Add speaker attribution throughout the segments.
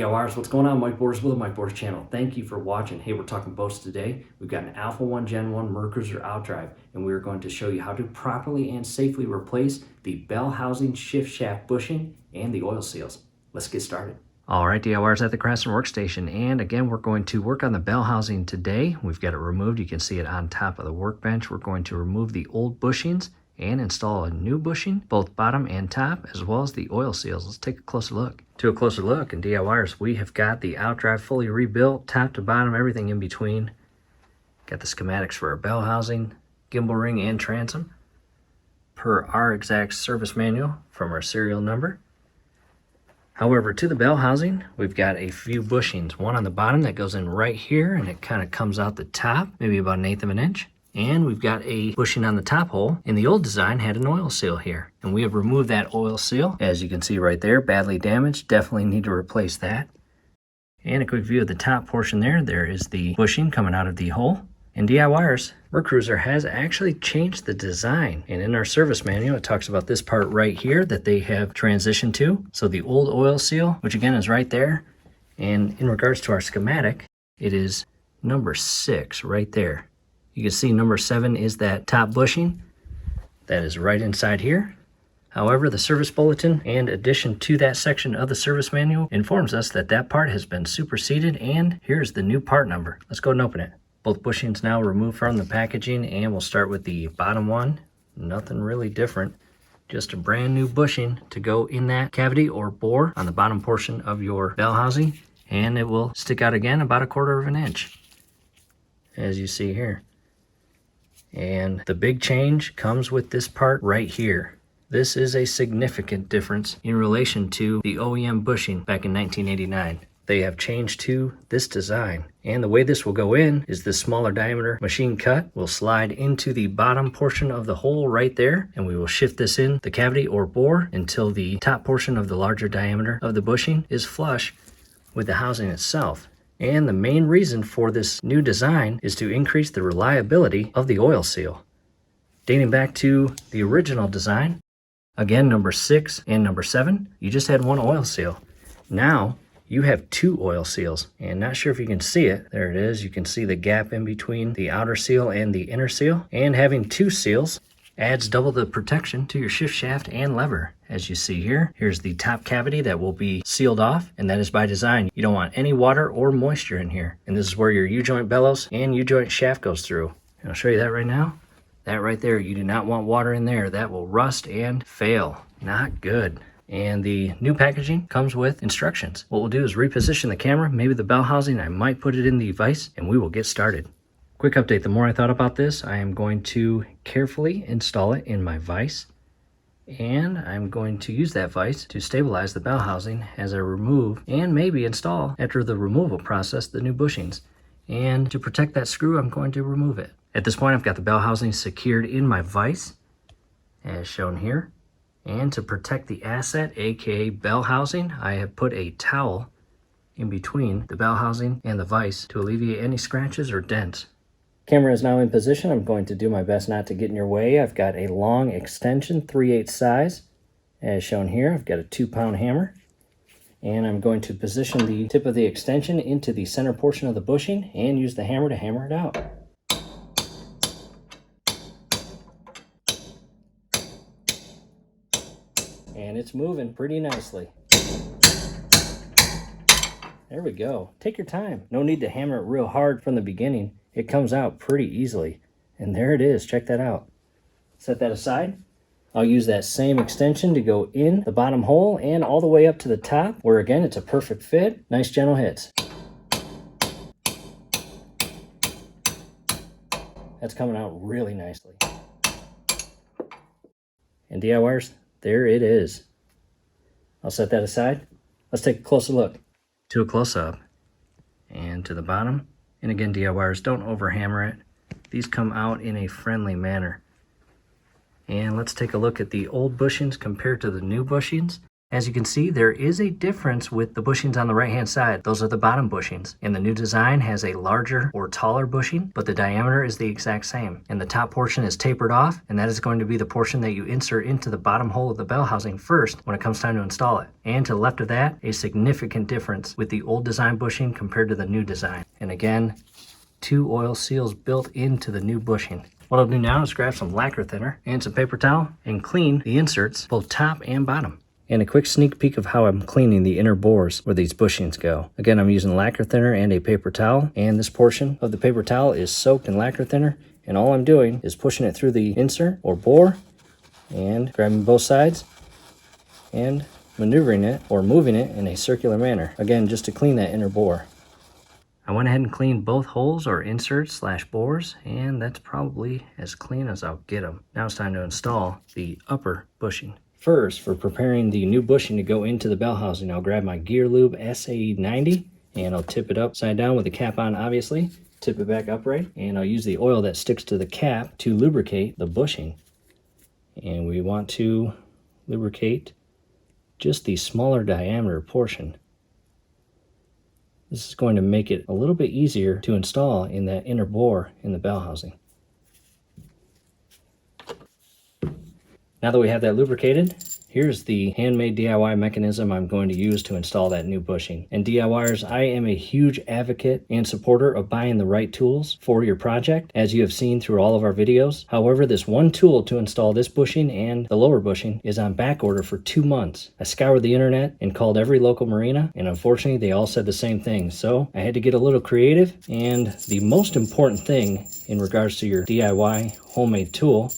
Speaker 1: DIYers, what's going on? Mike Borders with the Mike Borders channel. Thank you for watching. Hey, we're talking boats today. We've got an Alpha 1 Gen 1 Mercruiser outdrive, and we're going to show you how to properly and safely replace the bell housing, shift shaft bushing, and the oil seals. Let's get started. All right, DIYers at the Craftsman Workstation, and again, we're going to work on the bell housing today. We've got it removed. You can see it on top of the workbench. We're going to remove the old bushings and install a new bushing, both bottom and top, as well as the oil seals. Let's take a closer look. To a closer look, and DIYers, we have got the outdrive fully rebuilt, top to bottom, everything in between. Got the schematics for our bell housing, gimbal ring, and transom, per our exact service manual from our serial number. However, to the bell housing, we've got a few bushings. One on the bottom that goes in right here, and it kind of comes out the top, maybe about 1/8 of an inch. And we've got a bushing on the top hole. In the old design had an oil seal here, and we have removed that oil seal. As you can see right there, badly damaged. Definitely need to replace that. And a quick view of the top portion there. There is the bushing coming out of the hole. And DIYers, Mercruiser has actually changed the design. And in our service manual, it talks about this part right here that they have transitioned to. So the old oil seal, which again is right there. And in regards to our schematic, it is number 6 right there. You can see number 7 is that top bushing. That is right inside here. However, the service bulletin and addition to that section of the service manual informs us that that part has been superseded, and here's the new part number. Let's go and open it. Both bushings now removed from the packaging, and we'll start with the bottom one. Nothing really different. Just a brand new bushing to go in that cavity or bore on the bottom portion of your bell housing, and it will stick out again about 1/4 of an inch, as you see here. And the big change comes with this part right here. This is a significant difference in relation to the OEM bushing back in 1989. They have changed to this design. And the way this will go in is this smaller diameter machine cut will slide into the bottom portion of the hole right there, and we will shift this in the cavity or bore until the top portion of the larger diameter of the bushing is flush with the housing itself. And the main reason for this new design is to increase the reliability of the oil seal. Dating back to the original design, again, number 6 and number 7, you just had one oil seal. Now, you have 2 oil seals, and not sure if you can see it. There it is. You can see the gap in between the outer seal and the inner seal. And having 2 seals adds double the protection to your shift shaft and lever. As you see here, here's the top cavity that will be sealed off, and that is by design. You don't want any water or moisture in here. And this is where your U-joint bellows and U-joint shaft goes through. And I'll show you that right now. That right there, you do not want water in there. That will rust and fail. Not good. And the new packaging comes with instructions. What we'll do is reposition the camera, maybe the bell housing. I might put it in the vise, and we will get started. Quick update, the more I thought about this, I am going to carefully install it in my vise, and I'm going to use that vise to stabilize the bell housing as I remove and maybe install, after the removal process, the new bushings. And to protect that screw, I'm going to remove it. At this point, I've got the bell housing secured in my vise, as shown here. And to protect the asset, aka bell housing, I have put a towel in between the bell housing and the vise to alleviate any scratches or dents. Camera is now in position. I'm going to do my best not to get in your way. I've got a long extension, 3/8 size, as shown here. I've got a 2-pound hammer, and I'm going to position the tip of the extension into the center portion of the bushing and use the hammer to hammer it out. And it's moving pretty nicely. There we go. Take your time. No need to hammer it real hard from the beginning. It comes out pretty easily. And there it is. Check that out. Set that aside. I'll use that same extension to go in the bottom hole and all the way up to the top, where again, it's a perfect fit. Nice gentle hits. That's coming out really nicely. And DIYers, there it is. I'll set that aside. Let's take a closer look. To a close-up and to the bottom. And again, DIYers, don't overhammer it. These come out in a friendly manner. And let's take a look at the old bushings compared to the new bushings. As you can see, there is a difference with the bushings on the right-hand side. Those are the bottom bushings. And the new design has a larger or taller bushing, but the diameter is the exact same. And the top portion is tapered off, and that is going to be the portion that you insert into the bottom hole of the bell housing first when it comes time to install it. And to the left of that, a significant difference with the old design bushing compared to the new design. And again, 2 oil seals built into the new bushing. What I'll do now is grab some lacquer thinner and some paper towel and clean the inserts, both top and bottom. And a quick sneak peek of how I'm cleaning the inner bores where these bushings go. Again, I'm using lacquer thinner and a paper towel, and this portion of the paper towel is soaked in lacquer thinner, and all I'm doing is pushing it through the insert or bore and grabbing both sides and maneuvering it or moving it in a circular manner. Again, just to clean that inner bore. I went ahead and cleaned both holes or inserts / bores, and that's probably as clean as I'll get them. Now it's time to install the upper bushing. First, for preparing the new bushing to go into the bell housing, I'll grab my Gear Lube SA90 and I'll tip it upside down with the cap on, obviously. Tip it back upright, and I'll use the oil that sticks to the cap to lubricate the bushing. And we want to lubricate just the smaller diameter portion. This is going to make it a little bit easier to install in that inner bore in the bell housing. Now that we have that lubricated, here's the handmade DIY mechanism I'm going to use to install that new bushing. And DIYers, I am a huge advocate and supporter of buying the right tools for your project, as you have seen through all of our videos. However, this one tool to install this bushing and the lower bushing is on back order for 2 months. I scoured the internet and called every local marina, and unfortunately they all said the same thing. So I had to get a little creative, and the most important thing in regards to your DIY homemade tool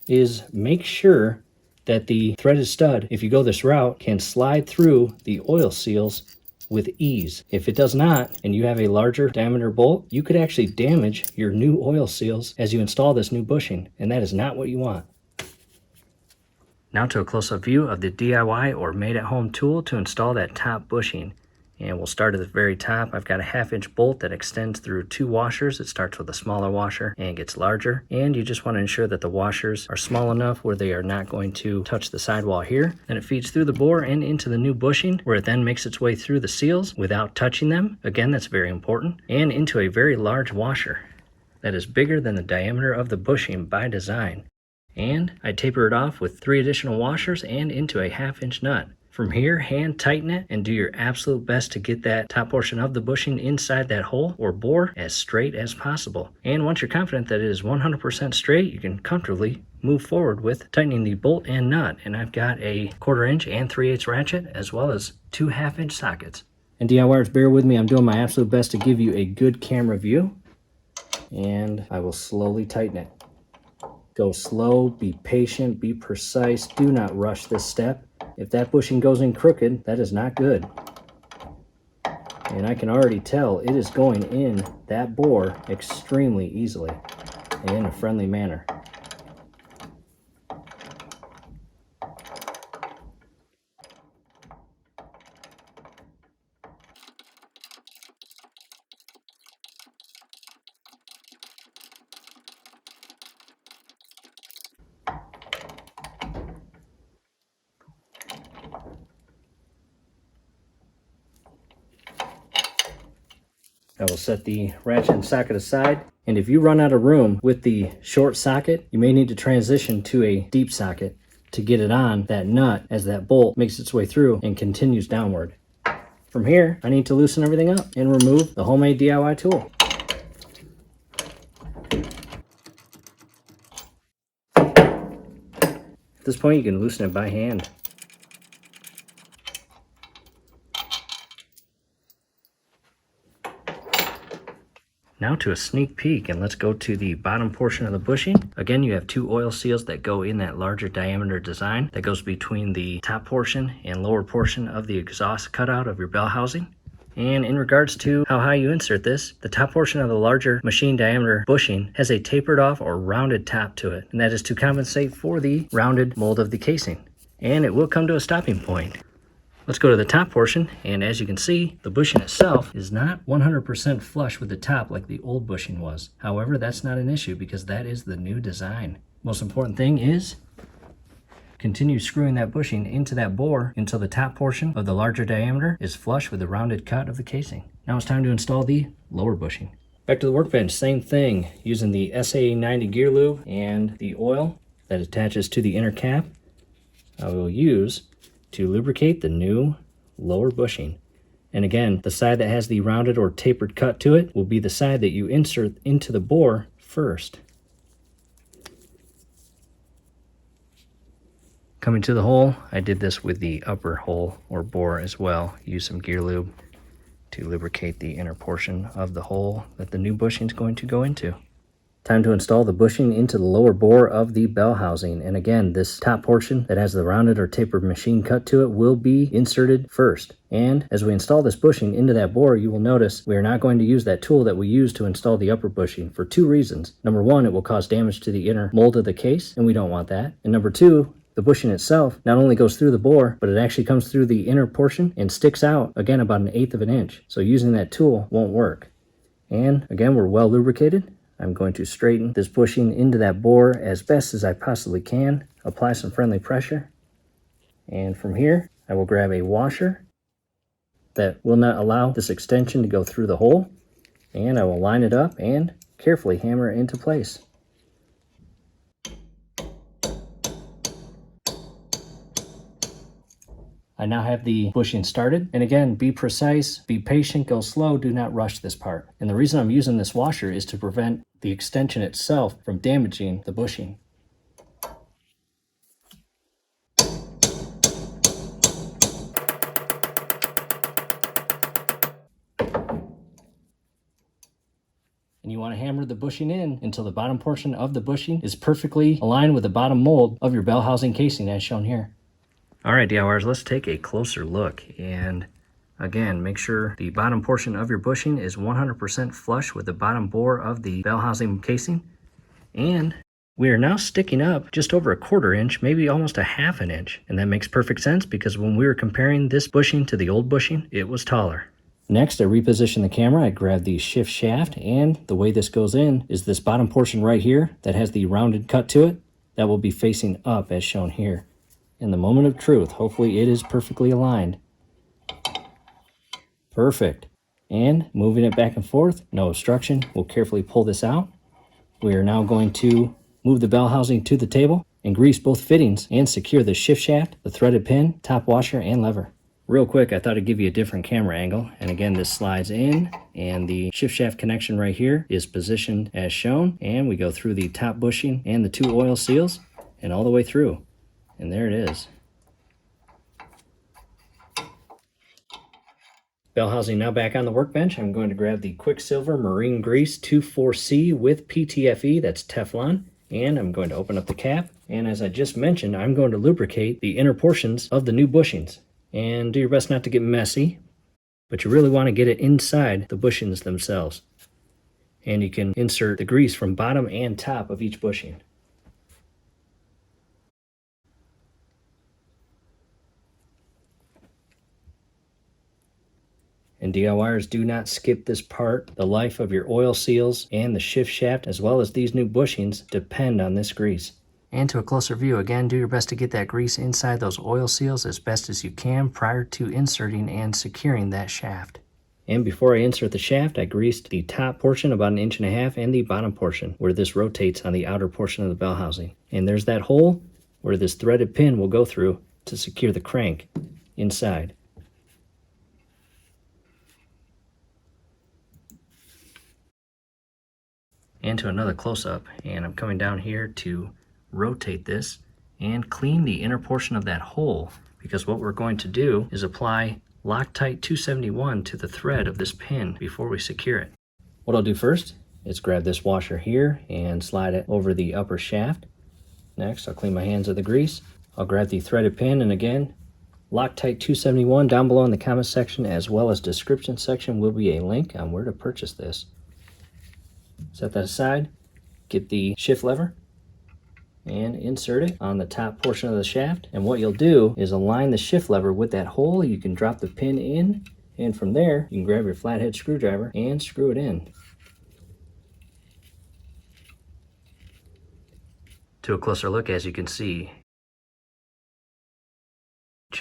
Speaker 1: is make sure that the threaded stud, if you go this route, can slide through the oil seals with ease. If it does not, and you have a larger diameter bolt, you could actually damage your new oil seals as you install this new bushing, and that is not what you want. Now to a close-up view of the DIY or made-at-home tool to install that top bushing. And we'll start at the very top. I've got a 1/2-inch bolt that extends through 2 washers. It starts with a smaller washer and gets larger. And you just want to ensure that the washers are small enough where they are not going to touch the sidewall here. Then it feeds through the bore and into the new bushing, where it then makes its way through the seals without touching them. Again, that's very important. And into a very large washer that is bigger than the diameter of the bushing by design. And I taper it off with 3 additional washers and into a 1/2-inch nut. From here, hand tighten it and do your absolute best to get that top portion of the bushing inside that hole or bore as straight as possible. And once you're confident that it is 100% straight, you can comfortably move forward with tightening the bolt and nut. And I've got a 1/4 inch and 3/8 ratchet, as well as 2 1/2-inch sockets. And DIYers, bear with me, I'm doing my absolute best to give you a good camera view. And I will slowly tighten it. Go slow, be patient, be precise, do not rush this step. If that bushing goes in crooked, that is not good. And I can already tell it is going in that bore extremely easily and in a friendly manner. I will set the ratchet and socket aside, and if you run out of room with the short socket, you may need to transition to a deep socket to get it on that nut as that bolt makes its way through and continues downward. From here, I need to loosen everything up and remove the homemade DIY tool. At this point, you can loosen it by hand. Now to a sneak peek, and let's go to the bottom portion of the bushing. Again, you have 2 oil seals that go in that larger diameter design that goes between the top portion and lower portion of the exhaust cutout of your bell housing. And in regards to how high you insert this, the top portion of the larger machine diameter bushing has a tapered off or rounded top to it, and that is to compensate for the rounded mold of the casing. And it will come to a stopping point. Let's go to the top portion, and as you can see, the bushing itself is not 100% flush with the top like the old bushing was. However, that's not an issue because that is the new design. Most important thing is Continue screwing that bushing into that bore until the top portion of the larger diameter is flush with the rounded cut of the casing. Now it's time to install the lower bushing. Back to the workbench, same thing, using the SA90 gear lube and the oil that attaches to the inner cap. I will use to lubricate the new lower bushing. And again, the side that has the rounded or tapered cut to it will be the side that you insert into the bore first. Coming to the hole, I did this with the upper hole or bore as well. Use some gear lube to lubricate the inner portion of the hole that the new bushing is going to go into. Time to install the bushing into the lower bore of the bell housing. And again, this top portion that has the rounded or tapered machine cut to it will be inserted first. And as we install this bushing into that bore, you will notice we are not going to use that tool that we use to install the upper bushing for two reasons. Number one, it will cause damage to the inner mold of the case, and we don't want that. And number two, the bushing itself not only goes through the bore, but it actually comes through the inner portion and sticks out, again, about 1/8 of an inch. So using that tool won't work. And again, we're well lubricated. I'm going to straighten this bushing into that bore as best as I possibly can. Apply some friendly pressure. And from here, I will grab a washer that will not allow this extension to go through the hole. And I will line it up and carefully hammer it into place. I now have the bushing started, and again, be precise, be patient, go slow, do not rush this part. And the reason I'm using this washer is to prevent the extension itself from damaging the bushing. And you want to hammer the bushing in until the bottom portion of the bushing is perfectly aligned with the bottom mold of your bell housing casing as shown here. All right, DIYers, let's take a closer look. And again, make sure the bottom portion of your bushing is 100% flush with the bottom bore of the bell housing casing. And we are now sticking up just over 1/4 inch, maybe almost a 1/2 inch. And that makes perfect sense because when we were comparing this bushing to the old bushing, it was taller. Next, I reposition the camera. I grab the shift shaft, and the way this goes in is this bottom portion right here that has the rounded cut to it, that will be facing up as shown here. In the moment of truth, hopefully it is perfectly aligned. Perfect. And moving it back and forth, no obstruction. We'll carefully pull this out. We are now going to move the bell housing to the table and grease both fittings and secure the shift shaft, the threaded pin, top washer, and lever. Real quick, I thought I'd give you a different camera angle. And again, this slides in, and the shift shaft connection right here is positioned as shown. And we go through the top bushing and the 2 oil seals and all the way through. And there it is. Bell housing now back on the workbench. I'm going to grab the Quicksilver Marine Grease 24C with PTFE, that's Teflon, and I'm going to open up the cap. And as I just mentioned, I'm going to lubricate the inner portions of the new bushings. And do your best not to get messy, but you really want to get it inside the bushings themselves. And you can insert the grease from bottom and top of each bushing. And DIYers, do not skip this part. The life of your oil seals and the shift shaft, as well as these new bushings, depend on this grease. And to a closer view, again, do your best to get that grease inside those oil seals as best as you can prior to inserting and securing that shaft. And before I insert the shaft, I greased the top portion about 1.5 inches and the bottom portion where this rotates on the outer portion of the bell housing. And there's that hole where this threaded pin will go through to secure the crank inside. And to another close-up, and I'm coming down here to rotate this and clean the inner portion of that hole, because what we're going to do is apply Loctite 271 to the thread of this pin before we secure it. What I'll do first is grab this washer here and slide it over the upper shaft. Next, I'll clean my hands of the grease. I'll grab the threaded pin, and again, Loctite 271 down below in the comment section as well as description section will be a link on where to purchase this. Set that aside, get the shift lever and insert it on the top portion of the shaft. And what you'll do is align the shift lever with that hole. You can drop the pin in, and from there you can grab your flathead screwdriver and screw it in. To a closer look, as you can see,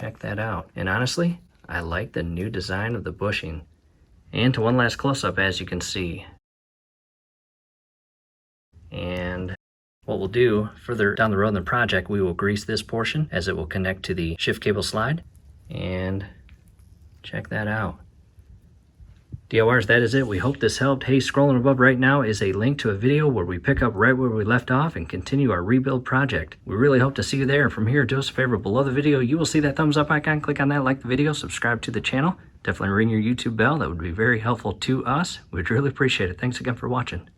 Speaker 1: check that out. And honestly, I like the new design of the bushing. And to one last close-up, as you can see. And what we'll do further down the road in the project, we will grease this portion as it will connect to the shift cable slide. And check that out. DIYers, that is it. We hope this helped. Hey, scrolling above right now is a link to a video where we pick up right where we left off and continue our rebuild project. We really hope to see you there. From here, do us a favor. Below the video, you will see that thumbs up icon. Click on that, like the video, subscribe to the channel. Definitely ring your YouTube bell. That would be very helpful to us. We'd really appreciate it. Thanks again for watching.